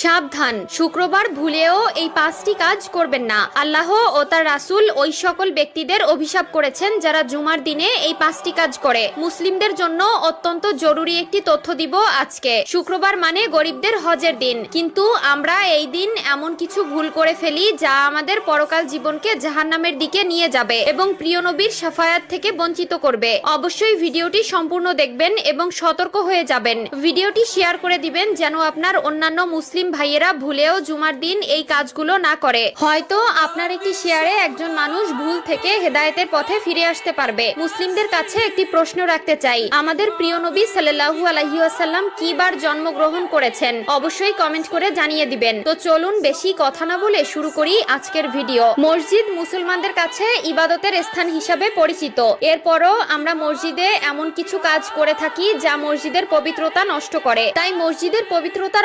সাবধান, শুক্রবার ভুলেও এই 5টি কাজ করবেন না। আল্লাহ ও তার রাসূল ওই সকল ব্যক্তিদের অভিশাপ করেছেন যারা জুমার দিনে এই 5টি কাজ করে। মুসলিমদের জন্য অত্যন্ত জরুরি একটি তথ্য দিব আজকে। শুক্রবার মানে গরিবদের হজের দিন, কিন্তু আমরা এই দিন এমন কিছু ভুল করে ফেলি যা আমাদের পরকাল জীবনকে জাহান্নামের দিকে নিয়ে যাবে এবং প্রিয় নবীর শাফায়াত থেকে বঞ্চিত করবে। অবশ্যই ভিডিওটি সম্পূর্ণ দেখবেন এবং সতর্ক হয়ে যাবেন। ভিডিওটি শেয়ার করে দিবেন যেন আপনার অন্যান্য মুসলিম ভাইয়েরা ভুলেও জুমার দিন এই কাজগুলো না করে। হয়তো আপনার একটি শেয়ারে একজন মানুষ ভুল থেকে হেদায়েতের পথে ফিরে আসতে পারবে। মুসলিমদের কাছে একটি প্রশ্ন রাখতে চাই, আমাদের প্রিয় নবী সাল্লাল্লাহু আলাইহি ওয়াসাল্লাম কি বার জন্মগ্রহণ করেছেন? অবশ্যই কমেন্ট করে জানিয়ে দিবেন। তো চলুন বেশি কথা না বলে শুরু করি আজকের ভিডিও। মসজিদ মুসলমানদের কাছে ইবাদতের স্থান হিসাবে পরিচিত। এরপরও আমরা মসজিদে এমন কিছু কাজ করে থাকি যা মসজিদের পবিত্রতা নষ্ট করে। তাই মসজিদের পবিত্রতা